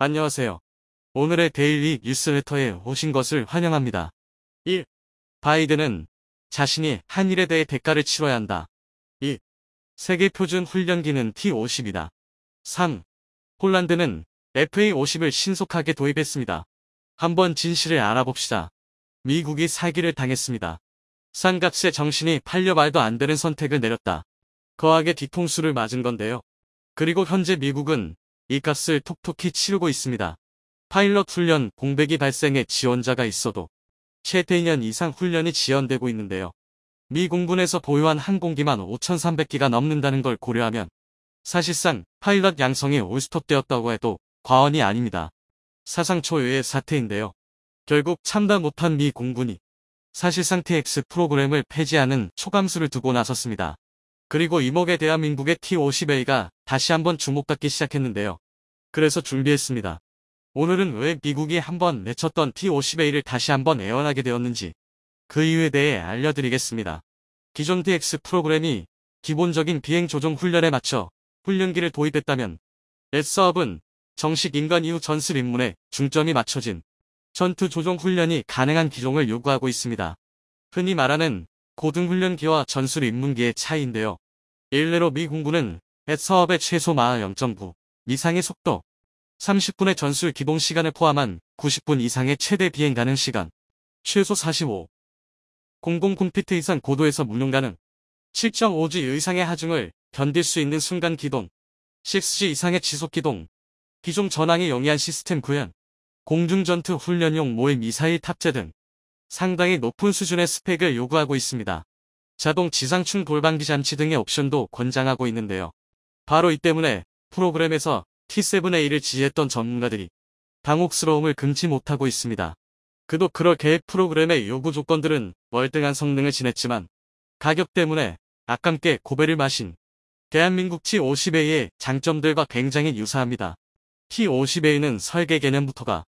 안녕하세요. 오늘의 데일리 뉴스레터에 오신 것을 환영합니다. 1. 바이든은 자신이 한 일에 대해 대가를 치러야 한다. 2. 세계 표준 훈련기는 T-50이다. 3. 폴란드는 FA-50을 신속하게 도입했습니다. 한번 진실을 알아봅시다. 미국이 사기를 당했습니다. 싼 값에 정신이 팔려 말도 안 되는 선택을 내렸다. 거하게 뒤통수를 맞은 건데요. 그리고 현재 미국은 이 값을 톡톡히 치르고 있습니다. 파일럿 훈련 공백이 발생해 지원자가 있어도 최대 2년 이상 훈련이 지연되고 있는데요. 미 공군에서 보유한 항공기만 5,300기가 넘는다는 걸 고려하면 사실상 파일럿 양성이 올스톱되었다고 해도 과언이 아닙니다. 사상 초유의 사태인데요. 결국 참다 못한 미 공군이 사실상 TX 프로그램을 폐지하는 초감수를 두고 나섰습니다. 그리고 이목에 대한민국의 T-50A가 다시 한번 주목받기 시작했는데요. 그래서 준비했습니다. 오늘은 왜 미국이 한번 내쳤던 T-50A를 다시 한번 애원하게 되었는지 그 이유에 대해 알려드리겠습니다. 기존 TX 프로그램이 기본적인 비행 조종 훈련에 맞춰 훈련기를 도입했다면 랩사업은 정식 인간 이후 전술 입문에 중점이 맞춰진 전투 조종 훈련이 가능한 기종을 요구하고 있습니다. 흔히 말하는 고등훈련기와 전술 입문기의 차이인데요. 일례로 미 공군은 랩사업의 최소 마하 0.9 이상의 속도, 30분의 전술 기동 시간을 포함한 90분 이상의 최대 비행 가능 시간, 최소 45, 00콤피트 이상 고도에서 운용 가능, 7.5G 이상의 하중을 견딜 수 있는 순간 기동, 6G 이상의 지속 기동, 기종 전황이 용이한 시스템 구현, 공중전투 훈련용 모의 미사일 탑재 등 상당히 높은 수준의 스펙을 요구하고 있습니다. 자동 지상충 돌방기 장치 등의 옵션도 권장하고 있는데요. 바로 이 때문에 프로그램에서 T-7A를 지지했던 전문가들이 당혹스러움을 금치 못하고 있습니다. 그도 그럴 계획 프로그램의 요구 조건들은 월등한 성능을 지녔지만 가격 때문에 아깝게 고배를 마신 대한민국 T-50A의 장점들과 굉장히 유사합니다. T-50A는 설계 개념부터가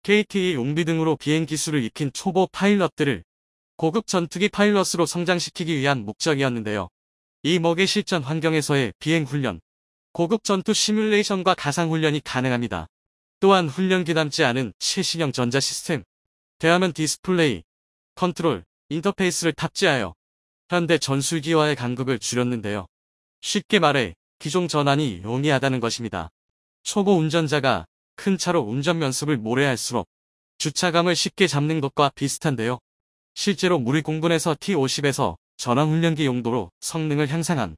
KT 용비 등으로 비행 기술을 익힌 초보 파일럿들을 고급 전투기 파일럿으로 성장시키기 위한 목적이었는데요. 이 먹의 실전 환경에서의 비행 훈련, 고급 전투 시뮬레이션과 가상 훈련이 가능합니다. 또한 훈련기 닮지 않은 최신형 전자 시스템, 대화면 디스플레이, 컨트롤, 인터페이스를 탑재하여 현대 전술기와의 간극을 줄였는데요. 쉽게 말해 기종 전환이 용이하다는 것입니다. 초보 운전자가 큰 차로 운전 연습을 오래 할수록 주차감을 쉽게 잡는 것과 비슷한데요. 실제로 우리 공군에서 T-50에서 전환훈련기 용도로 성능을 향상한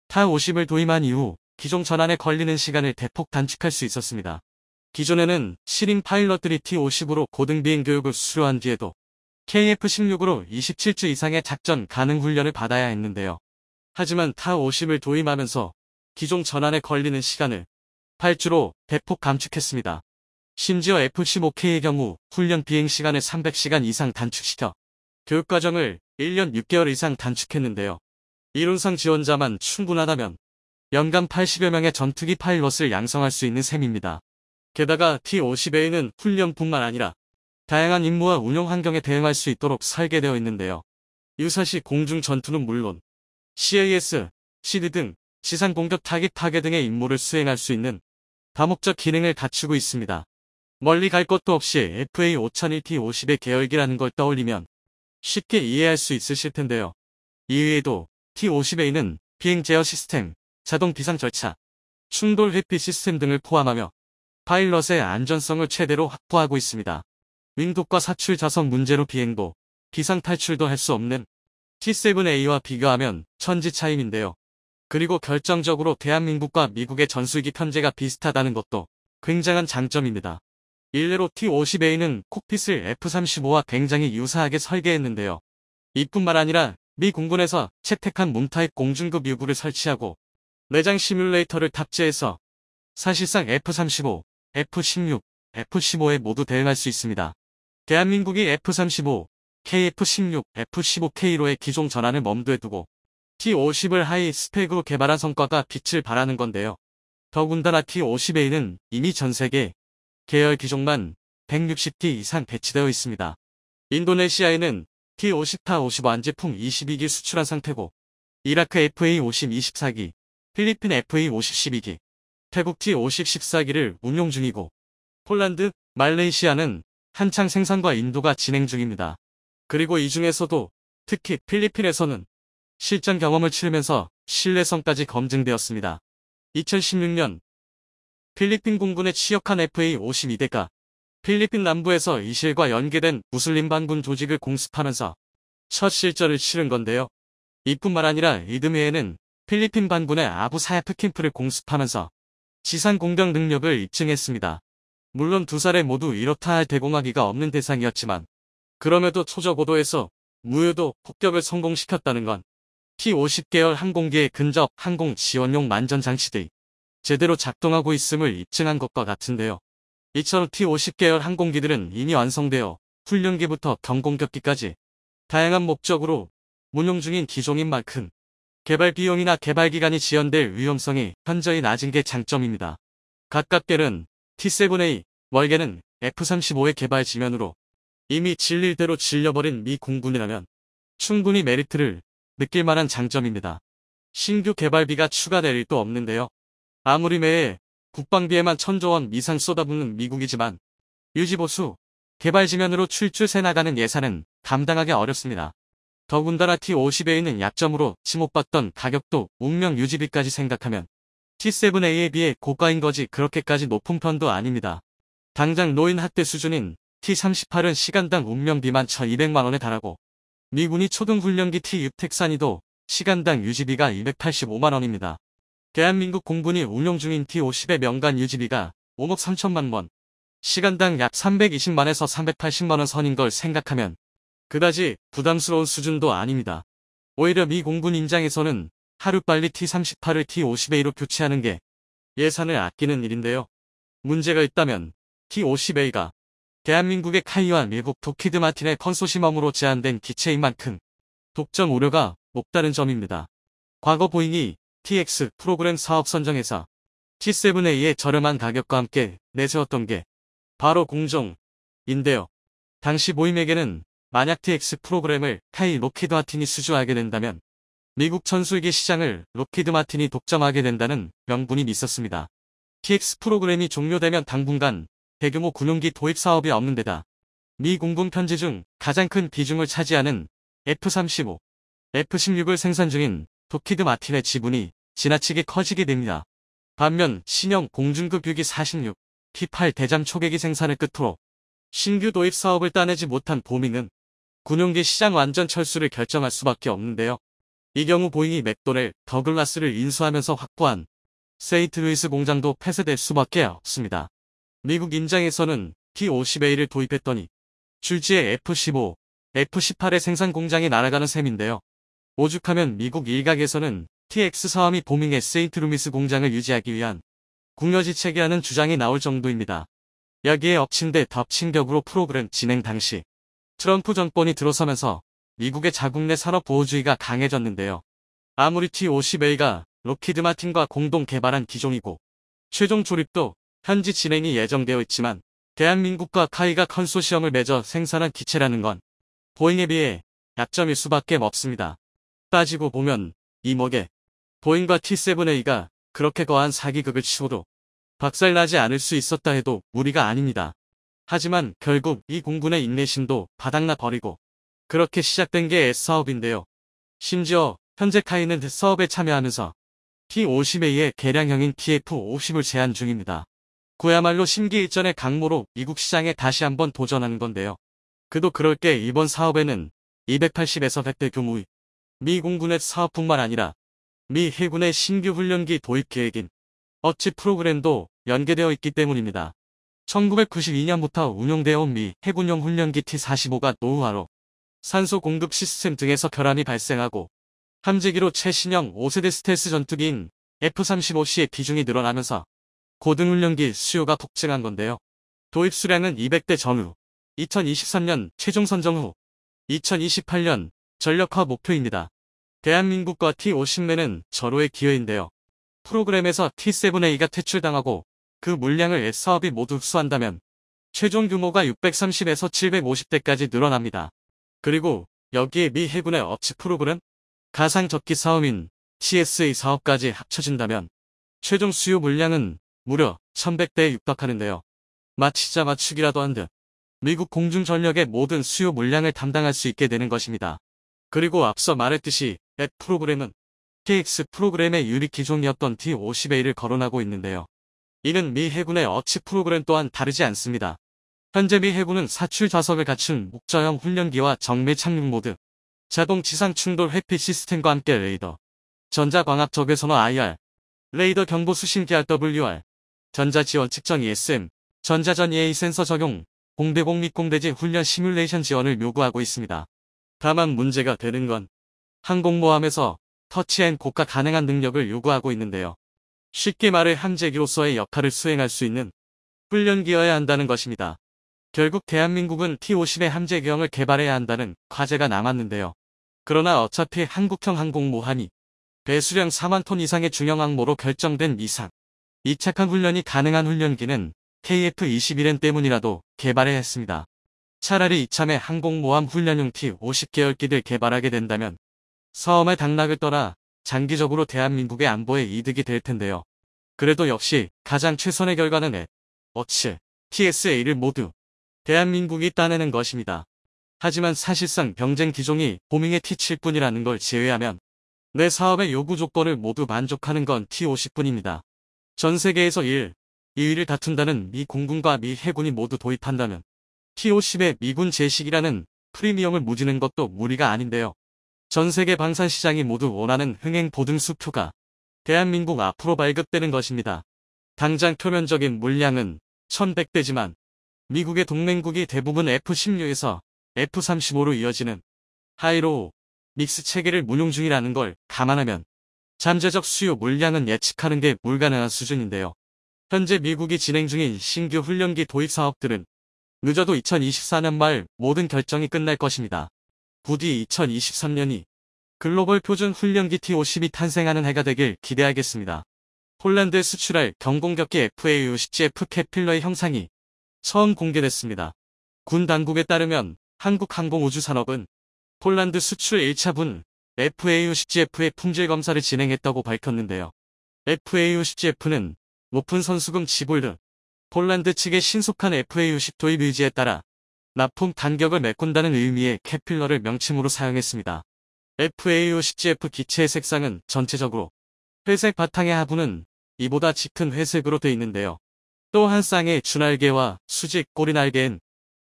타-50을 도입한 이후 기종 전환에 걸리는 시간을 대폭 단축할 수 있었습니다. 기존에는 신임 파일럿들이 T-50으로 고등비행 교육을 수료한 뒤에도 KF-16으로 27주 이상의 작전 가능 훈련을 받아야 했는데요. 하지만 타-50을 도입하면서 기종 전환에 걸리는 시간을 8주로 대폭 감축했습니다. 심지어 F-15K의 경우 훈련 비행 시간을 300시간 이상 단축시켜 교육과정을 1년 6개월 이상 단축했는데요. 이론상 지원자만 충분하다면 연간 80여 명의 전투기 파일럿을 양성할 수 있는 셈입니다. 게다가 T-50A는 훈련뿐만 아니라 다양한 임무와 운용 환경에 대응할 수 있도록 설계되어 있는데요. 유사시 공중 전투는 물론 CAS, CD 등 지상 공격 타깃 파괴 등의 임무를 수행할 수 있는 다목적 기능을 갖추고 있습니다. 멀리 갈 것도 없이 FA-5001 T-50의 계열기라는 걸 떠올리면 쉽게 이해할 수 있으실 텐데요. 이외에도 T-50A는 비행 제어 시스템, 자동 비상 절차, 충돌 회피 시스템 등을 포함하며 파일럿의 안전성을 최대로 확보하고 있습니다. 윙독과 사출 자석 문제로 비행도, 비상 탈출도 할 수 없는 T-7A와 비교하면 천지 차이인데요. 그리고 결정적으로 대한민국과 미국의 전술기 편제가 비슷하다는 것도 굉장한 장점입니다. 일례로 T-50A는 콕핏을 F-35와 굉장히 유사하게 설계했는데요. 이뿐만 아니라 미 공군에서 채택한 문타입 공중급 유구를 설치하고 내장 시뮬레이터를 탑재해서 사실상 F-35, F-16, F-15에 모두 대응할 수 있습니다. 대한민국이 F-35, KF-16, F-15K로의 기종 전환을 염두에 두고 T-50을 하이 스펙으로 개발한 성과가 빛을 발하는 건데요. 더군다나 T-50A는 이미 전세계 계열 기종만 160기 이상 배치되어 있습니다. 인도네시아에는 T-50타-50 제품 22기 수출한 상태고 이라크 FA-50 24기, 필리핀 FA-50 12기, 태국 T-50 14기를 운용 중이고 폴란드, 말레이시아는 한창 생산과 인도가 진행 중입니다. 그리고 이 중에서도 특히 필리핀에서는 실전 경험을 치르면서 신뢰성까지 검증되었습니다. 2016년 필리핀 공군에 취역한 FA-52대가 필리핀 남부에서 이실과 연계된 무슬림 반군 조직을 공습하면서 첫 실전을 치른 건데요. 이뿐만 아니라 이듬해에는 필리핀 반군의 아부 사야프 캠프를 공습하면서 지상 공격 능력을 입증했습니다. 물론 두 사례 모두 이렇다 할 대공하기가 없는 대상이었지만 그럼에도 초저고도에서 무효도 폭격을 성공시켰다는 건 T-50 계열 항공기의 근접 항공 지원용 만전 장치들이 제대로 작동하고 있음을 입증한 것과 같은데요. 이처럼 T-50 계열 항공기들은 이미 완성되어 훈련기부터 경공격기까지 다양한 목적으로 운용 중인 기종인 만큼 개발 비용이나 개발 기간이 지연될 위험성이 현저히 낮은 게 장점입니다. 가깝게는 T-7A, 멀게는 F-35의 개발 지면으로 이미 질릴 대로 질려버린 미 공군이라면 충분히 메리트를 느낄 만한 장점입니다. 신규 개발비가 추가될 일도 없는데요. 아무리 매해 국방비에만 1,000조 원 이상 쏟아붓는 미국이지만 유지보수, 개발 지면으로 출줄새 나가는 예산은 감당하기 어렵습니다. 더군다나 T-50A는 약점으로 지목받던 가격도 운명 유지비까지 생각하면 T-7A에 비해 고가인 거지 그렇게까지 높은 편도 아닙니다. 당장 노인 학대 수준인 T-38은 시간당 운명비만 1,200만원에 달하고 미군이 초등훈련기 T-6 택산이도 시간당 유지비가 285만원입니다. 대한민국 공군이 운용 중인 T-50의 명간 유지비가 5억 3천만 원, 시간당 약 320만에서 380만원 선인 걸 생각하면 그다지 부담스러운 수준도 아닙니다. 오히려 미 공군 입장에서는 하루빨리 T-38을 T-50A로 교체하는 게 예산을 아끼는 일인데요. 문제가 있다면 T-50A가 대한민국의 카이와 미국 록히드 마틴의 컨소시엄으로 제안된 기체인 만큼 독점 우려가 높다는 점입니다. 과거 보잉이 TX 프로그램 사업 선정에서 T-7A의 저렴한 가격과 함께 내세웠던 게 바로 공정인데요. 당시 보잉에게는 만약 TX 프로그램을 카이 록히드 마틴이 수주하게 된다면 미국 전술기 시장을 록히드 마틴이 독점하게 된다는 명분이 있었습니다. TX 프로그램이 종료되면 당분간 대규모 군용기 도입 사업이 없는 데다 미 공군 편지 중 가장 큰 비중을 차지하는 F-35, F-16을 생산 중인 록히드 마틴의 지분이 지나치게 커지게 됩니다. 반면 신형 공중급 유기 46, P-8 대잠 초계기 생산을 끝으로 신규 도입 사업을 따내지 못한 보밍은 군용기 시장 완전 철수를 결정할 수밖에 없는데요. 이 경우 보잉이 맥도넬, 더글라스를 인수하면서 확보한 세인트루이스 공장도 폐쇄될 수밖에 없습니다. 미국 입장에서는 T-50A를 도입했더니 줄지에 F-15, F-18의 생산 공장이 날아가는 셈인데요. 오죽하면 미국 일각에서는 TX 사업이 보밍의 세인트루이스 공장을 유지하기 위한 궁여지책이라는 주장이 나올 정도입니다. 여기에 엎친 데 덮친 격으로 프로그램 진행 당시 트럼프 정권이 들어서면서 미국의 자국 내 산업보호주의가 강해졌는데요. 아무리 T-50A가 록히드 마틴과 공동 개발한 기종이고 최종 조립도 현지 진행이 예정되어 있지만 대한민국과 카이가 컨소시엄을 맺어 생산한 기체라는 건 보잉에 비해 약점일 수밖에 없습니다. 따지고 보면 이목에 보잉과 T-7A가 그렇게 거한 사기극을 치고도 박살나지 않을 수 있었다 해도 무리가 아닙니다. 하지만 결국 이 공군의 인내심도 바닥나 버리고 그렇게 시작된 게 S사업인데요. 심지어 현재 카이는 사업에 참여하면서 T-50A의 개량형인 TF-50을 제안 중입니다. 그야말로 심기일전의 강모로 미국 시장에 다시 한번 도전하는 건데요. 그도 그럴 게 이번 사업에는 280에서 100대 규모의 미 공군의 사업뿐만 아니라 미 해군의 신규 훈련기 도입 계획인 어치 프로그램도 연계되어 있기 때문입니다. 1992년부터 운용되어 온 미 해군용 훈련기 T-45가 노후화로 산소 공급 시스템 등에서 결함이 발생하고 함재기로 최신형 5세대 스텔스 전투기인 F-35C의 비중이 늘어나면서 고등훈련기 수요가 폭증한 건데요. 도입 수량은 200대 전후, 2023년 최종 선정 후 2028년 전력화 목표입니다. 대한민국과 T-50매는 절호의 기회인데요. 프로그램에서 T-7A가 퇴출당하고 그 물량을 S사업이 모두 흡수한다면 최종 규모가 630에서 750대까지 늘어납니다. 그리고 여기에 미 해군의 업치 프로그램, 가상적기 사업인 TSA 사업까지 합쳐진다면 최종 수요 물량은 무려 1100대에 육박하는데요. 마치자 맞추기라도 한 듯 미국 공중전력의 모든 수요 물량을 담당할 수 있게 되는 것입니다. 그리고 앞서 말했듯이 앱 프로그램은 KX 프로그램의 유리 기종이었던 T-50A를 거론하고 있는데요. 이는 미 해군의 어치 프로그램 또한 다르지 않습니다. 현재 미 해군은 사출 좌석을 갖춘 목저형 훈련기와 정밀 착륙 모드, 자동 지상 충돌 회피 시스템과 함께 레이더, 전자광학 적외선호 IR, 레이더 경보 수신기 RWR, 전자지원 측정 ESM, 전자전 EA 센서 적용, 공대공 및 공대지 훈련 시뮬레이션 지원을 요구하고 있습니다. 다만 문제가 되는 건 항공모함에서 터치앤 고가 가능한 능력을 요구하고 있는데요. 쉽게 말해 함재기로서의 역할을 수행할 수 있는 훈련기여야 한다는 것입니다. 결국 대한민국은 T-50의 함재기형을 개발해야 한다는 과제가 남았는데요. 그러나 어차피 한국형 항공모함이 배수량 4만 톤 이상의 중형 항모로 결정된 이상 이 착한 훈련이 가능한 훈련기는 KF-21N 때문이라도 개발해야 했습니다. 차라리 이참에 항공모함 훈련용 T-50 계열기를 개발하게 된다면 사업의 당락을 떠나 장기적으로 대한민국의 안보에 이득이 될 텐데요. 그래도 역시 가장 최선의 결과는 앱, 어치, TSA를 모두 대한민국이 따내는 것입니다. 하지만 사실상 경쟁 기종이 보밍의 T7뿐이라는 걸 제외하면 내 사업의 요구 조건을 모두 만족하는 건 T-50뿐입니다. 전 세계에서 2위를 다툰다는 미 공군과 미 해군이 모두 도입한다면 T-50의 미군 제식이라는 프리미엄을 무지는 것도 무리가 아닌데요. 전 세계 방산 시장이 모두 원하는 흥행 보등 수표가 대한민국 앞으로 발급되는 것입니다. 당장 표면적인 물량은 1100대지만 미국의 동맹국이 대부분 F-16에서 F-35로 이어지는 하이로우 믹스 체계를 운용 중이라는 걸 감안하면 잠재적 수요 물량은 예측하는 게 불가능한 수준인데요. 현재 미국이 진행 중인 신규 훈련기 도입 사업들은 늦어도 2024년 말 모든 결정이 끝날 것입니다. 부디 2023년이 글로벌 표준 훈련기 T-50이 탄생하는 해가 되길 기대하겠습니다. 폴란드에 수출할 경공격기 FA-50GF 캐필러의 형상이 처음 공개됐습니다. 군 당국에 따르면 한국항공우주산업은 폴란드 수출 1차분 FA-50GF의 품질 검사를 진행했다고 밝혔는데요. FA-50GF는 높은 선수금 지불 등 폴란드 측의 신속한 FA-50 도입 의지에 따라 납품 간격을 메꾼다는 의미의 캐필러를 명칭으로 사용했습니다. FA-50GF 기체의 색상은 전체적으로 회색 바탕의 하부는 이보다 짙은 회색으로 되어 있는데요. 또 한 쌍의 주날개와 수직 꼬리날개엔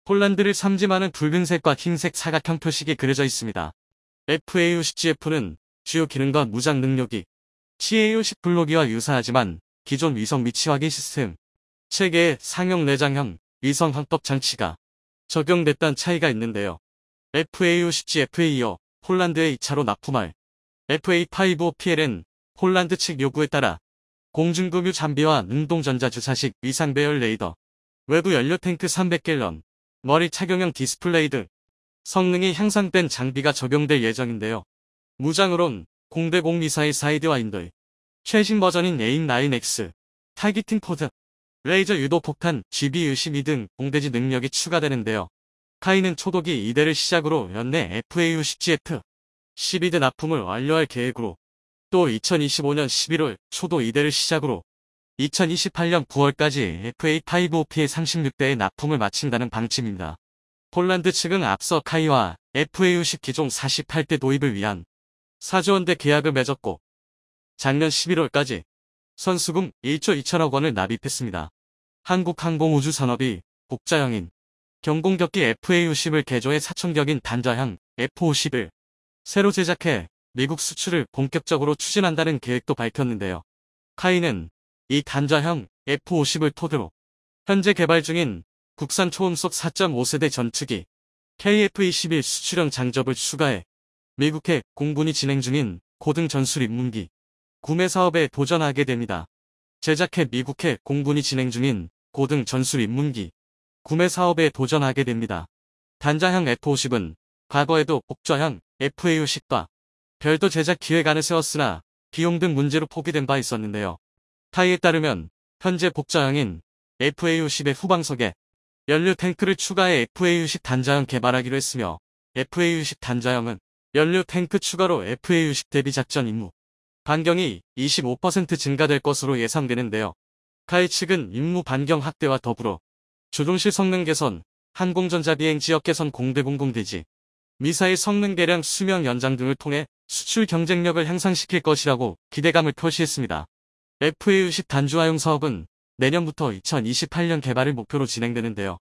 폴란드를 상징하는 붉은색과 흰색 사각형 표식이 그려져 있습니다. FA-50GF는 주요 기능과 무장 능력이 CA-50 블로기와 유사하지만 기존 위성 위치 확인 시스템, 체계의 상용 내장형 위성 항법 장치가 적용됐다는 차이가 있는데요. FA-50GF에 이어 폴란드에 2차로 납품할 FA-55PL은 폴란드 측 요구에 따라 공중급유 장비와 능동전자 주사식 위상 배열 레이더, 외부 연료 탱크 300갤런, 머리 착용형 디스플레이 등 성능이 향상된 장비가 적용될 예정인데요. 무장으론 공대공 미사일 사이드와인더의 최신 버전인 AIM-9X, 타기팅 포드, 레이저 유도 폭탄 GBU-12 등 공대지 능력이 추가되는데요. 카이는 초도기 2대를 시작으로 연내 FA-50GF 12대 납품을 완료할 계획으로 또 2025년 11월 초도 2대를 시작으로 2028년 9월까지 FA-55P의 36대의 납품을 마친다는 방침입니다. 폴란드 측은 앞서 카이와 FA-50 기종 48대 도입을 위한 4조 원대 계약을 맺었고 작년 11월까지 선수금 1조 2천억 원을 납입했습니다. 한국항공우주산업이 복자형인 경공격기 FA-50을 개조해 사천격인 단자형 F-50을 새로 제작해 미국 수출을 본격적으로 추진한다는 계획도 밝혔는데요. 카이는 이 단자형 F-50을 토대로 현재 개발 중인 국산 초음속 4.5세대 전투기 KF-21 수출형 장접을 추가해 미국해 공군이 진행 중인 고등 전술 입문기 구매 사업에 도전하게 됩니다. 제작해 미국해 공군이 진행 중인 고등 전술 입문기 구매 사업에 도전하게 됩니다. 단자형 F-50은 과거에도 복저형 FA-50과 별도 제작 기획안을 세웠으나 비용 등 문제로 포기된 바 있었는데요. 카이에 따르면 현재 복저형인 FA-50의 후방석에 연료 탱크를 추가해 FA-50 단자형 개발하기로 했으며 FA-50 단자형은 연료 탱크 추가로 FA-50 대비 작전 임무 반경이 25% 증가될 것으로 예상되는데요. 카이 측은 임무 반경 확대와 더불어 조종실 성능 개선, 항공전자 비행 지역 개선 공대 공공대지, 미사일 성능 개량 수명 연장 등을 통해 수출 경쟁력을 향상시킬 것이라고 기대감을 표시했습니다. FA-10 단주화용 사업은 내년부터 2028년 개발을 목표로 진행되는데요.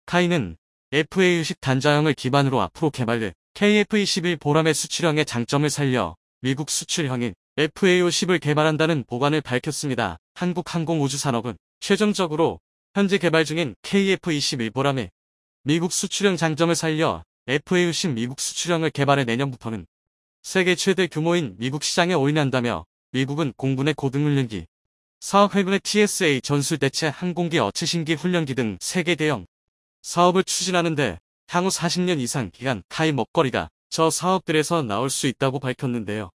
카이는 FA-10 단자형을 기반으로 앞으로 개발될 KF-21 보람의 수출형의 장점을 살려 미국 수출형인 FA-10을 개발한다는 보관을 밝혔습니다. 한국항공우주산업은 최종적으로 현재 개발 중인 KF-21 보람의 미국 수출형 장점을 살려 FA-10 미국 수출형을 개발해 내년부터는 세계 최대 규모인 미국 시장에 올인한다며 미국은 공군의 고등훈련기, 사업회군의 TSA 전술대체 항공기 어치신기 훈련기 등 세계 대형 사업을 추진하는데 향후 40년 이상 기간 카이 먹거리가 저 사업들에서 나올 수 있다고 밝혔는데요.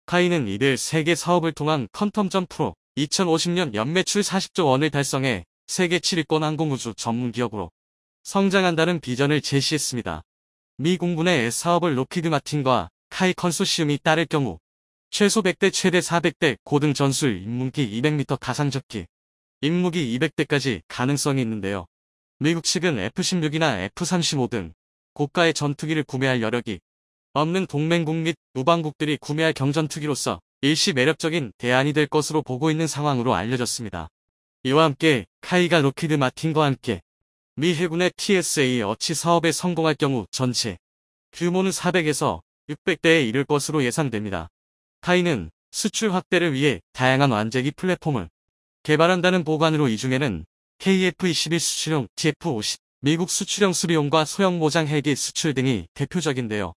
카이는 이들 세계 사업을 통한 퀀텀 점프로 2050년 연매출 40조 원을 달성해 세계 7위권 항공우주 전문 기업으로 성장한다는 비전을 제시했습니다. 미 공군의 사업을 로키드 마틴과 카이 컨소시엄이 따를 경우 최소 100대 최대 400대 고등 전술 인문기 200m 가상접기, 인무기 200대까지 가능성이 있는데요. 미국 측은 F-16이나 F-35 등 고가의 전투기를 구매할 여력이 없는 동맹국 및 우방국들이 구매할 경전투기로서 일시 매력적인 대안이 될 것으로 보고 있는 상황으로 알려졌습니다. 이와 함께 카이가 로키드 마틴과 함께 미 해군의 TSA 어치 사업에 성공할 경우 전체 규모는 400에서 600대에 이를 것으로 예상됩니다. 카이는 수출 확대를 위해 다양한 완제기 플랫폼을 개발한다는 보관으로 이 중에는 KF-21 수출형 TF-50, 미국 수출형 수리용과 소형 모장 헬기 수출 등이 대표적인데요.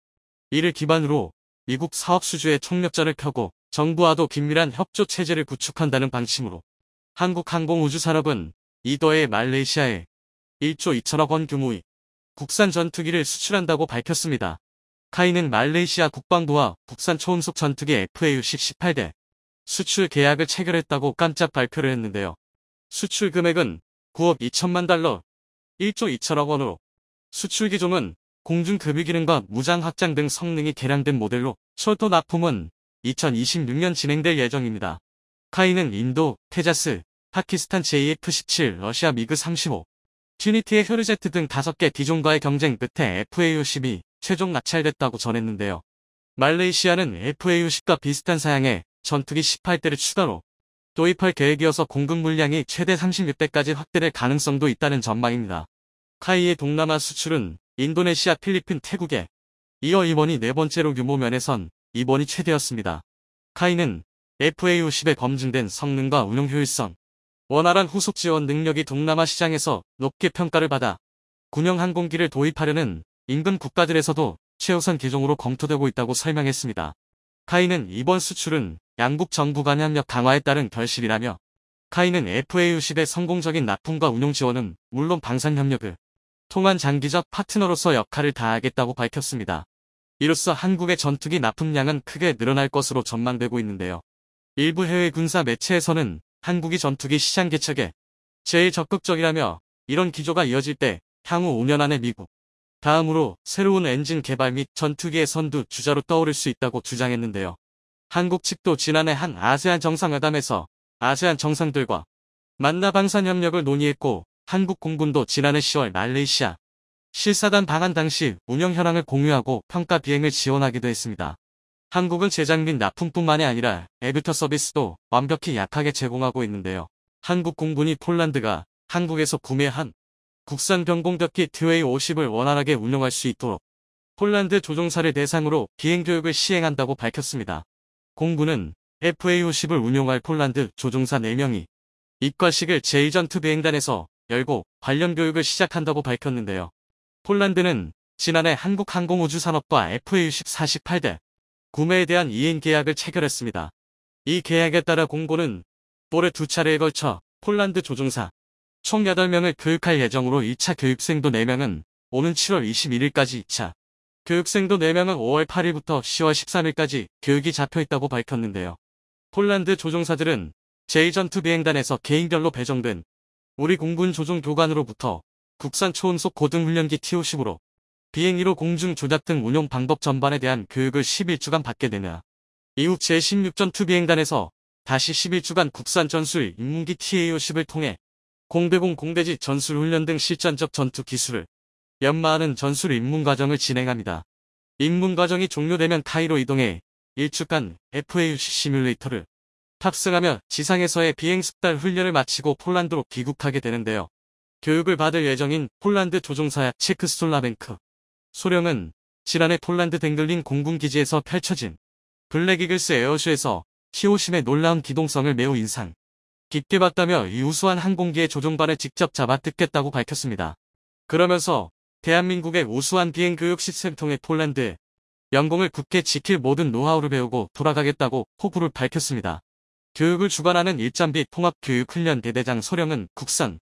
이를 기반으로 미국 사업 수주에 총력전을 펴고 정부와도 긴밀한 협조 체제를 구축한다는 방침으로 한국항공우주산업은 이더에 말레이시아에 1조 2천억 원 규모의 국산 전투기를 수출한다고 밝혔습니다. 카이는 말레이시아 국방부와 국산 초음속 전투기 FA-10 18대 수출 계약을 체결했다고 깜짝 발표를 했는데요. 수출 금액은 9억 2천만 달러, 1조 2천억 원으로 수출 기종은 공중급유 기능과 무장 확장 등 성능이 개량된 모델로 철도 납품은 2026년 진행될 예정입니다. 카이는 인도, 테자스, 파키스탄 JF-17, 러시아 미그 35, 튜니티의 효르제트 등 5개 기종과의 경쟁 끝에 FA-10이 최종 낙찰됐다고 전했는데요. 말레이시아는 FA-10과 비슷한 사양의 전투기 18대를 추가로 도입할 계획이어서 공급 물량이 최대 36대까지 확대될 가능성도 있다는 전망입니다. 카이의 동남아 수출은 인도네시아, 필리핀, 태국에 이어 이번이 네 번째로 규모 면에선 이번이 최대였습니다. 카이는 FA-10의 검증된 성능과 운용 효율성, 원활한 후속 지원 능력이 동남아 시장에서 높게 평가를 받아 군용 항공기를 도입하려는 인근 국가들에서도 최우선 기종으로 검토되고 있다고 설명했습니다. 카이는 이번 수출은 양국 정부 간 협력 강화에 따른 결실이라며 카이는 FA-10의 성공적인 납품과 운용 지원은 물론 방산 협력을 통한 장기적 파트너로서 역할을 다하겠다고 밝혔습니다. 이로써 한국의 전투기 납품량은 크게 늘어날 것으로 전망되고 있는데요. 일부 해외 군사 매체에서는 한국이 전투기 시장 개척에 제일 적극적이라며 이런 기조가 이어질 때 향후 5년 안에 미국 다음으로 새로운 엔진 개발 및 전투기의 선두 주자로 떠오를 수 있다고 주장했는데요. 한국 측도 지난해 한 아세안 정상회담에서 아세안 정상들과 만나 방산 협력을 논의했고 한국 공군도 지난해 10월 말레이시아 실사단 방한 당시 운영 현황을 공유하고 평가 비행을 지원하기도 했습니다. 한국은 제작 및 납품뿐만이 아니라 애프터 서비스도 완벽히 약하게 제공하고 있는데요. 한국 공군이 폴란드가 한국에서 구매한 국산 병공격기 TWA-50을 원활하게 운용할 수 있도록 폴란드 조종사를 대상으로 비행교육을 시행한다고 밝혔습니다. 공군은 FA-50을 운용할 폴란드 조종사 4명이 입과식을 제2전투비행단에서 열고 관련 교육을 시작한다고 밝혔는데요. 폴란드는 지난해 한국항공우주산업과 FA-10 48대 구매에 대한 이행 계약을 체결했습니다. 이 계약에 따라 공군은 올해 2차례에 걸쳐 폴란드 조종사 총 8명을 교육할 예정으로 1차 교육생도 4명은 오는 7월 21일까지 2차 교육생도 4명은 5월 8일부터 10월 13일까지 교육이 잡혀있다고 밝혔는데요. 폴란드 조종사들은 제2전투비행단에서 개인별로 배정된 우리 공군 조종교관으로부터 국산 초음속 고등훈련기 TO-10으로 비행기로 공중 조작 등 운용 방법 전반에 대한 교육을 11주간 받게 되며 이후 제16전투비행단에서 다시 11주간 국산 전술 인문기 TA-10을 통해 공대공 공대지 전술훈련 등 실전적 전투 기술을 연마하는 전술 입문 과정을 진행합니다. 입문 과정이 종료되면 카이로 이동해 일주간 FAUC 시뮬레이터를 탑승하며 지상에서의 비행 숙달 훈련을 마치고 폴란드로 귀국하게 되는데요. 교육을 받을 예정인 폴란드 조종사야 체크슬라벤크 소령은 지난해 폴란드 댕글린 공군기지에서 펼쳐진 블랙이글스 에어쇼에서 시오심의 놀라운 기동성을 매우 인상 깊게 봤다며 이 우수한 항공기의 조종반을 직접 잡아 뜯겠다고 밝혔습니다. 그러면서 대한민국의 우수한 비행 교육 시스템을 통해 폴란드의 영공을 굳게 지킬 모든 노하우를 배우고 돌아가겠다고 포부를 밝혔습니다. 교육을 주관하는 일잠비 통합교육훈련 대대장 소령은 국산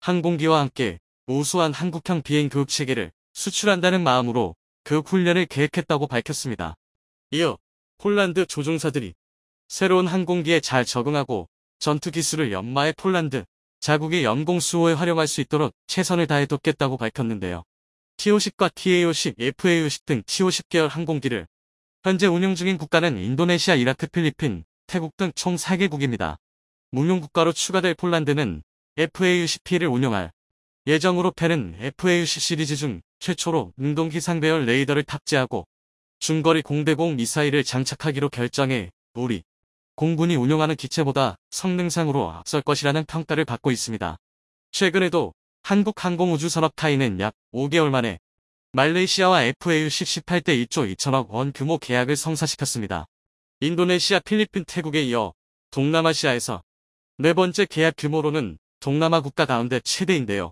항공기와 함께 우수한 한국형 비행 교육 체계를 수출한다는 마음으로 교육훈련을 계획했다고 밝혔습니다. 이어 폴란드 조종사들이 새로운 항공기에 잘 적응하고 전투 기술을 연마해 폴란드 자국의 영공 수호에 활용할 수 있도록 최선을 다해 돕겠다고 밝혔는데요. T-50과 TA-50, FA-50 등 T-50 계열 항공기를 현재 운용 중인 국가는 인도네시아, 이라크, 필리핀, 태국 등 총 4개국입니다. 묵용 국가로 추가될 폴란드는 FA-50P를 운용할 예정으로 펜은 FA-50 시리즈 중 최초로 능동기상 배열 레이더를 탑재하고 중거리 공대공 미사일을 장착하기로 결정해 우리 공군이 운용하는 기체보다 성능상으로 앞설 것이라는 평가를 받고 있습니다. 최근에도 한국항공우주산업 카이는 약 5개월 만에 말레이시아와 FA-50 18대 1조 2천억 원 규모 계약을 성사시켰습니다. 인도네시아, 필리핀, 태국에 이어 동남아시아에서 네 번째 계약 규모로는 동남아 국가 가운데 최대인데요.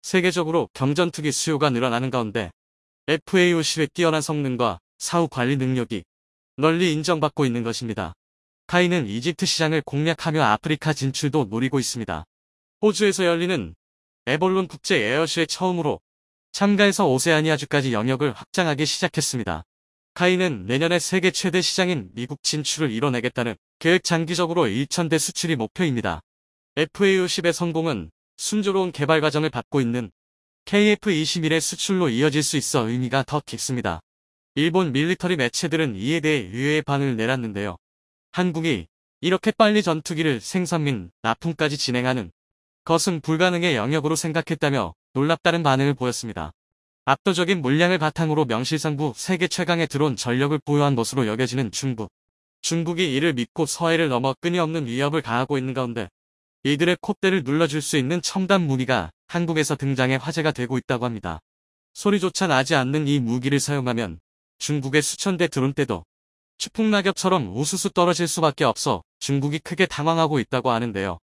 세계적으로 경전투기 수요가 늘어나는 가운데 FA-50의 뛰어난 성능과 사후 관리 능력이 널리 인정받고 있는 것입니다. 카이는 이집트 시장을 공략하며 아프리카 진출도 노리고 있습니다. 호주에서 열리는 에볼론 국제 에어쇼에 처음으로 참가해서 오세아니아주까지 영역을 확장하기 시작했습니다. 카이는 내년에 세계 최대 시장인 미국 진출을 이뤄내겠다는 계획 장기적으로 1,000대 수출이 목표입니다. FA-50의 성공은 순조로운 개발 과정을 밟고 있는 KF-21의 수출로 이어질 수 있어 의미가 더 깊습니다. 일본 밀리터리 매체들은 이에 대해 유해의 반응을 내놨는데요. 한국이 이렇게 빨리 전투기를 생산 및 납품까지 진행하는 것은 불가능의 영역으로 생각했다며 놀랍다는 반응을 보였습니다. 압도적인 물량을 바탕으로 명실상부 세계 최강의 드론 전력을 보유한 것으로 여겨지는 중국. 중국이 이를 믿고 서해를 넘어 끊임없는 위협을 가하고 있는 가운데 이들의 콧대를 눌러줄 수 있는 첨단 무기가 한국에서 등장해 화제가 되고 있다고 합니다. 소리조차 나지 않는 이 무기를 사용하면 중국의 수천대 드론대도 추풍낙엽처럼 우수수 떨어질 수밖에 없어 중국이 크게 당황하고 있다고 하는데요.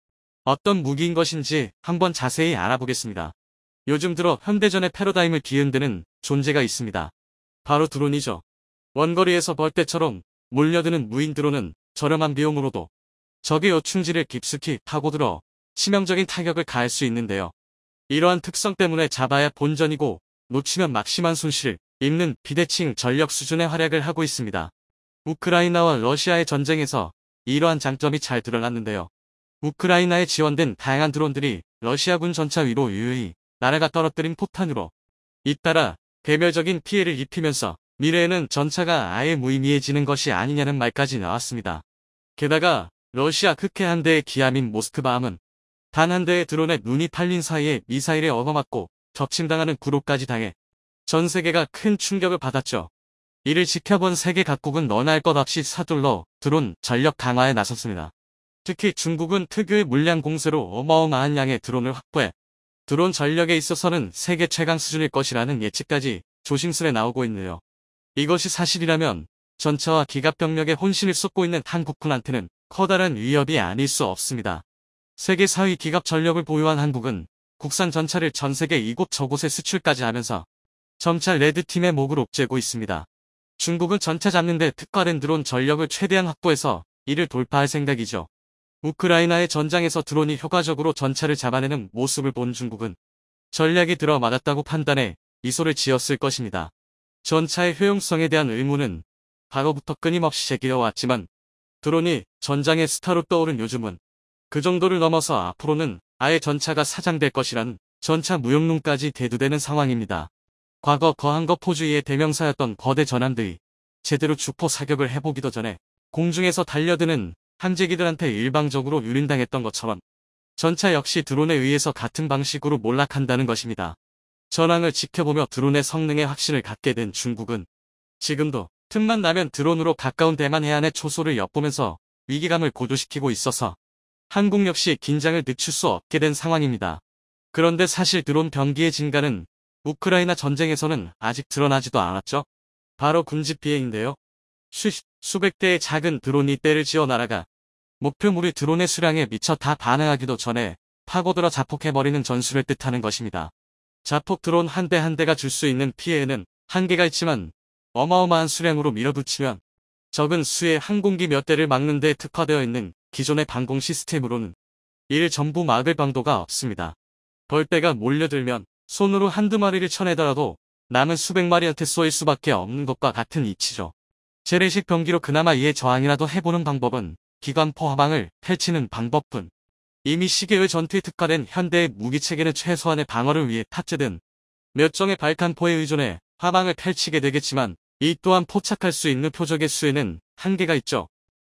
어떤 무기인 것인지 한번 자세히 알아보겠습니다. 요즘 들어 현대전의 패러다임을 뒤흔드는 존재가 있습니다. 바로 드론이죠. 원거리에서 벌떼처럼 몰려드는 무인 드론은 저렴한 비용으로도 적의 요충지를 깊숙이 파고들어 치명적인 타격을 가할 수 있는데요. 이러한 특성 때문에 잡아야 본전이고 놓치면 막심한 손실을 입는 비대칭 전력 수준의 활약을 하고 있습니다. 우크라이나와 러시아의 전쟁에서 이러한 장점이 잘 드러났는데요. 우크라이나에 지원된 다양한 드론들이 러시아군 전차 위로 유유히 날아가 떨어뜨린 포탄으로 잇따라 개별적인 피해를 입히면서 미래에는 전차가 아예 무의미해지는 것이 아니냐는 말까지 나왔습니다. 게다가 러시아 흑해 한 대의 기함인 모스크바함은 단 한 대의 드론에 눈이 팔린 사이에 미사일에 얻어맞고 격침당하는 구로까지 당해 전 세계가 큰 충격을 받았죠. 이를 지켜본 세계 각국은 너나 할 것 없이 서둘러 드론 전력 강화에 나섰습니다. 특히 중국은 특유의 물량 공세로 어마어마한 양의 드론을 확보해 드론 전력에 있어서는 세계 최강 수준일 것이라는 예측까지 조심스레 나오고 있네요. 이것이 사실이라면 전차와 기갑병력에 혼신을 쏟고 있는 한국군한테는 커다란 위협이 아닐 수 없습니다. 세계 4위 기갑 전력을 보유한 한국은 국산 전차를 전 세계 이곳저곳에 수출까지 하면서 점차 레드팀의 목을 옥죄고 있습니다. 중국은 전차 잡는데 특화된 드론 전력을 최대한 확보해서 이를 돌파할 생각이죠. 우크라이나의 전장에서 드론이 효과적으로 전차를 잡아내는 모습을 본 중국은 전략이 들어맞았다고 판단해 미소를 지었을 것입니다. 전차의 효용성에 대한 의문은 과거부터 끊임없이 제기해왔지만 드론이 전장의 스타로 떠오른 요즘은 그 정도를 넘어서 앞으로는 아예 전차가 사장될 것이라는 전차 무용론까지 대두되는 상황입니다. 과거 거한거 포주의의 대명사였던 거대 전함들이 제대로 주포 사격을 해보기도 전에 공중에서 달려드는 함재기들한테 일방적으로 유린당했던 것처럼 전차 역시 드론에 의해서 같은 방식으로 몰락한다는 것입니다. 전황을 지켜보며 드론의 성능에 확신을 갖게 된 중국은 지금도 틈만 나면 드론으로 가까운 대만 해안의 초소를 엿보면서 위기감을 고조시키고 있어서 한국 역시 긴장을 늦출 수 없게 된 상황입니다. 그런데 사실 드론 병기의 증가는 우크라이나 전쟁에서는 아직 드러나지도 않았죠. 바로 군집 비행인데요. 수백 대의 작은 드론이 때를 지어 날아가 목표물이 드론의 수량에 미처 다 반응하기도 전에 파고들어 자폭해버리는 전술을 뜻하는 것입니다. 자폭 드론 한 대 한 대가 줄 수 있는 피해에는 한계가 있지만 어마어마한 수량으로 밀어붙이면 적은 수의 항공기 몇 대를 막는 데 특화되어 있는 기존의 방공 시스템으로는 이를 전부 막을 방도가 없습니다. 벌떼가 몰려들면 손으로 한두 마리를 쳐내더라도 남은 수백 마리한테 쏘일 수밖에 없는 것과 같은 이치죠. 재래식 병기로 그나마 이에 저항이라도 해보는 방법은 기관포 화방을 펼치는 방법뿐. 이미 시계의 전투에 특화된 현대의 무기체계는 최소한의 방어를 위해 탑재된 몇 정의 발칸포에 의존해 화방을 펼치게 되겠지만 이 또한 포착할 수 있는 표적의 수에는 한계가 있죠.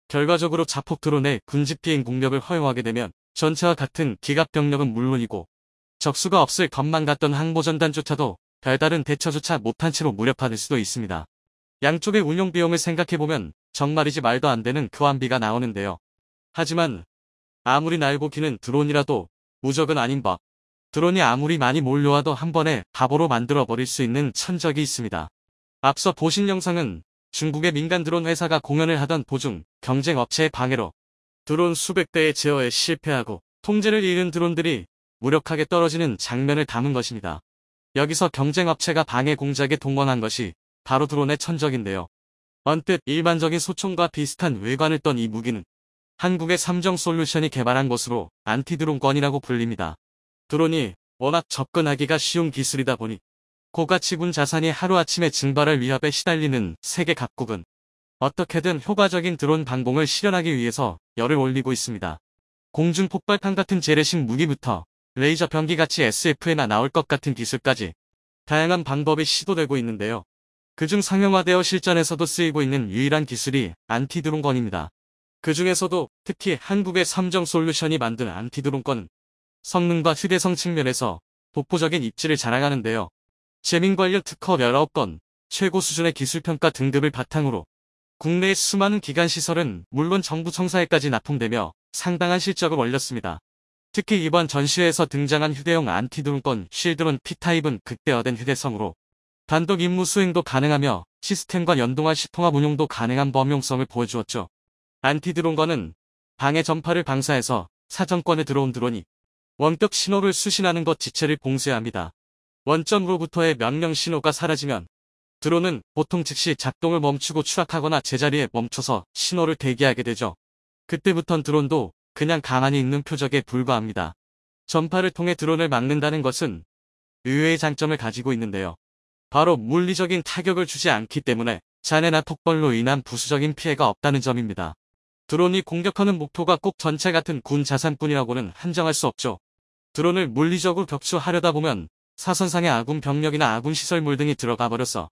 결과적으로 자폭 드론의 군집 비행 공격을 허용하게 되면 전차와 같은 기갑 병력은 물론이고 적수가 없을 것만 같던 항모전단조차도 별다른 대처조차 못한 채로 무력화될 수도 있습니다. 양쪽의 운용 비용을 생각해보면 정말이지 말도 안 되는 교환비가 나오는데요. 하지만 아무리 날고 기는 드론이라도 무적은 아닌 법. 드론이 아무리 많이 몰려와도 한 번에 바보로 만들어버릴 수 있는 천적이 있습니다. 앞서 보신 영상은 중국의 민간 드론 회사가 공연을 하던 도중 경쟁 업체의 방해로 드론 수백 대의 제어에 실패하고 통제를 잃은 드론들이 무력하게 떨어지는 장면을 담은 것입니다. 여기서 경쟁 업체가 방해 공작에 동원한 것이 바로 드론의 천적인데요. 언뜻 일반적인 소총과 비슷한 외관을 떤 이 무기는 한국의 삼정솔루션이 개발한 것으로 안티드론건이라고 불립니다. 드론이 워낙 접근하기가 쉬운 기술이다 보니 고가치군 자산이 하루아침에 증발할 위협에 시달리는 세계 각국은 어떻게든 효과적인 드론 방공을 실현하기 위해서 열을 올리고 있습니다. 공중 폭발탄 같은 재래식 무기부터 레이저 병기같이 SF에나 나올 것 같은 기술까지 다양한 방법이 시도되고 있는데요. 그중 상용화되어 실전에서도 쓰이고 있는 유일한 기술이 안티드론건입니다. 그 중에서도 특히 한국의 삼정솔루션이 만든 안티드론건은 성능과 휴대성 측면에서 독보적인 입지를 자랑하는데요. 재민 관련 특허 19건, 최고 수준의 기술평가 등급을 바탕으로 국내의 수많은 기관시설은 물론 정부 청사에까지 납품되며 상당한 실적을 올렸습니다. 특히 이번 전시회에서 등장한 휴대용 안티드론건 쉴드론 P타입은 극대화된 휴대성으로 단독 임무 수행도 가능하며 시스템과 연동할 시통합 운용도 가능한 범용성을 보여주었죠. 안티드론건은 방해 전파를 방사해서 사정권에 들어온 드론이 원격 신호를 수신하는 것 지체를 봉쇄합니다. 원점으로부터의 명령 신호가 사라지면 드론은 보통 즉시 작동을 멈추고 추락하거나 제자리에 멈춰서 신호를 대기하게 되죠. 그때부턴 드론도 그냥 가만히 있는 표적에 불과합니다. 전파를 통해 드론을 막는다는 것은 의외의 장점을 가지고 있는데요. 바로 물리적인 타격을 주지 않기 때문에 잔해나 폭발로 인한 부수적인 피해가 없다는 점입니다. 드론이 공격하는 목표가 꼭 전체 같은 군 자산뿐이라고는 한정할 수 없죠. 드론을 물리적으로 격추하려다 보면 사선상의 아군 병력이나 아군 시설물 등이 들어가 버려서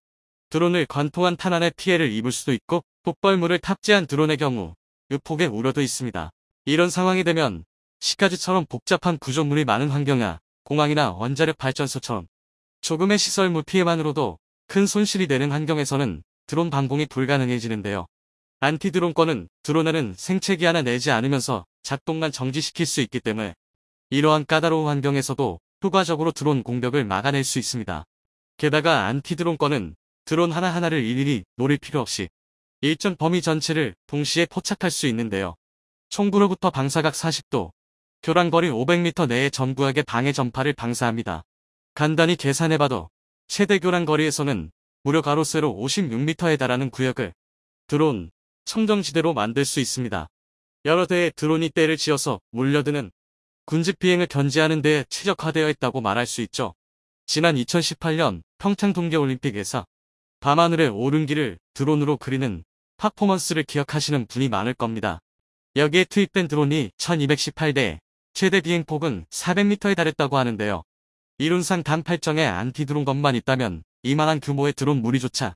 드론을 관통한 탄환의 피해를 입을 수도 있고 폭발물을 탑재한 드론의 경우 의폭의 우려도 있습니다. 이런 상황이 되면 시가지처럼 복잡한 구조물이 많은 환경이나 공항이나 원자력 발전소처럼 조금의 시설물 피해만으로도 큰 손실이 되는 환경에서는 드론 방공이 불가능해지는데요. 안티드론건은 드론에는 생체기 하나 내지 않으면서 작동만 정지시킬 수 있기 때문에 이러한 까다로운 환경에서도 효과적으로 드론 공격을 막아낼 수 있습니다. 게다가 안티드론건은 드론 하나하나를 일일이 노릴 필요 없이 일정 범위 전체를 동시에 포착할 수 있는데요. 총구로부터 방사각 40도, 교란거리 500m 내에 전구역의 방해 전파를 방사합니다. 간단히 계산해봐도 최대 교란거리에서는 무려 가로 세로 56m에 달하는 구역을 드론, 청정지대로 만들 수 있습니다. 여러 대의 드론이 때를 지어서 몰려드는 군집 비행을 견제하는 데에 최적화되어 있다고 말할 수 있죠. 지난 2018년 평창 동계올림픽에서 밤하늘의 오른기를 드론으로 그리는 퍼포먼스를 기억하시는 분이 많을 겁니다. 여기에 투입된 드론이 1218대, 최대 비행폭은 400m에 달했다고 하는데요. 이론상 단 8정의 안티드론건만 있다면 이만한 규모의 드론 무리조차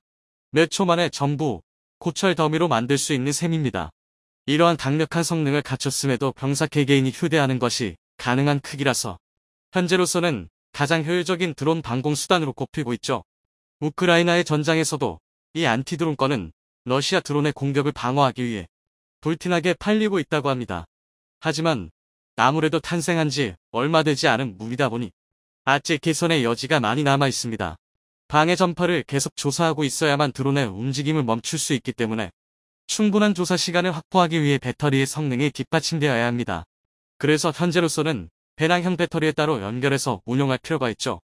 몇 초 만에 전부 고철 더미로 만들 수 있는 셈입니다. 이러한 강력한 성능을 갖췄음에도 병사 개개인이 휴대하는 것이 가능한 크기라서 현재로서는 가장 효율적인 드론 방공 수단으로 꼽히고 있죠. 우크라이나의 전장에서도 이 안티드론권은 러시아 드론의 공격을 방어하기 위해 불티나게 팔리고 있다고 합니다. 하지만 아무래도 탄생한 지 얼마 되지 않은 무기다 보니 아직 개선의 여지가 많이 남아 있습니다. 방해 전파를 계속 조사하고 있어야만 드론의 움직임을 멈출 수 있기 때문에 충분한 조사 시간을 확보하기 위해 배터리의 성능이 뒷받침되어야 합니다. 그래서 현재로서는 배낭형 배터리에 따로 연결해서 운용할 필요가 있죠.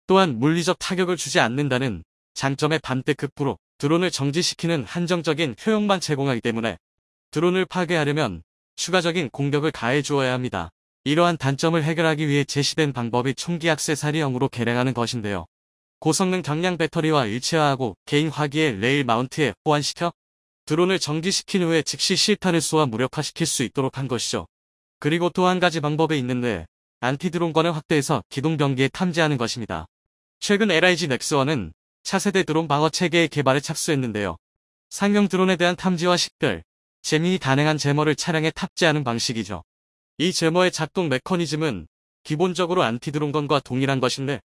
또한 물리적 타격을 주지 않는다는 장점의 반대 극부로 드론을 정지시키는 한정적인 효용만 제공하기 때문에 드론을 파괴하려면 추가적인 공격을 가해 주어야 합니다. 이러한 단점을 해결하기 위해 제시된 방법이 총기 액세서리형으로 개량하는 것인데요. 고성능 경량 배터리와 일체화하고 개인 화기의 레일 마운트에 호환시켜 드론을 정지시킨 후에 즉시 실탄을 쏘아 무력화시킬 수 있도록 한 것이죠. 그리고 또 한 가지 방법이 있는데 안티드론권을 확대해서 기동병기에 탐지하는 것입니다. 최근 LIG 넥스1은 차세대 드론 방어 체계의 개발에 착수했는데요. 상용 드론에 대한 탐지와 식별, 재민이 가능한 제머를 차량에 탑재하는 방식이죠. 이 제머의 작동 메커니즘은 기본적으로 안티드론건과 동일한 것인데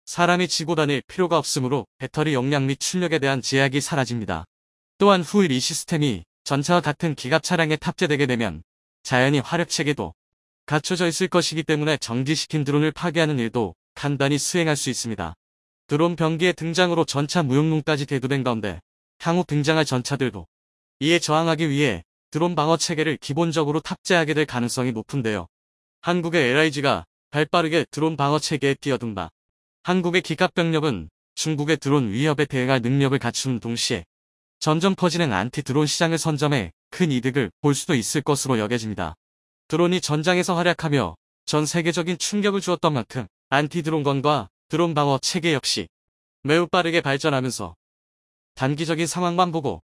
사람이 지고 다닐 필요가 없으므로 배터리 용량 및 출력에 대한 제약이 사라집니다. 또한 후일 이 시스템이 전차와 같은 기갑 차량에 탑재되게 되면 자연히 화력 체계도 갖춰져 있을 것이기 때문에 정지시킨 드론을 파괴하는 일도 간단히 수행할 수 있습니다. 드론 병기의 등장으로 전차 무용론까지 대두된 가운데 향후 등장할 전차들도 이에 저항하기 위해 드론 방어 체계를 기본적으로 탑재하게 될 가능성이 높은데요. 한국의 LIG가 발빠르게 드론 방어 체계에 뛰어든다. 한국의 기갑병력은 중국의 드론 위협에 대응할 능력을 갖추는 동시에 점점 커지는 안티드론 시장을 선점해 큰 이득을 볼 수도 있을 것으로 여겨집니다. 드론이 전장에서 활약하며 전 세계적인 충격을 주었던 만큼 안티드론건과 드론 방어 체계 역시 매우 빠르게 발전하면서 단기적인 상황만 보고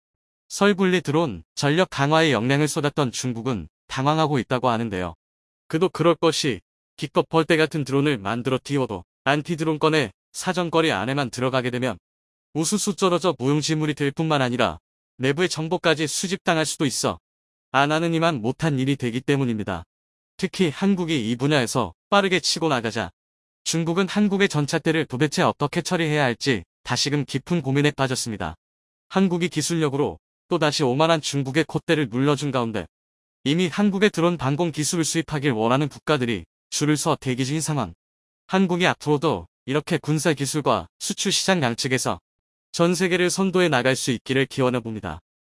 설분리 드론 전력 강화의 역량을 쏟았던 중국은 당황하고 있다고 하는데요. 그도 그럴 것이 기껏 벌떼 같은 드론을 만들어 띄워도 안티드론건의 사정거리 안에만 들어가게 되면 우수수 쩔어져 무용지물이 될 뿐만 아니라 내부의 정보까지 수집당할 수도 있어 안 하는 이만 못한 일이 되기 때문입니다. 특히 한국이 이 분야에서 빠르게 치고 나가자 중국은 한국의 전차대를 도대체 어떻게 처리해야 할지 다시금 깊은 고민에 빠졌습니다. 한국이 기술력으로 또다시 오만한 중국의 콧대를 눌러준 가운데 이미 한국의 드론 방공 기술을 수입하길 원하는 국가들이 줄을 서 대기 중인 상황. 한국이 앞으로도 이렇게 군사 기술과 수출 시장 양측에서 전 세계를 선도해 나갈 수 있기를 기원해 봅니다.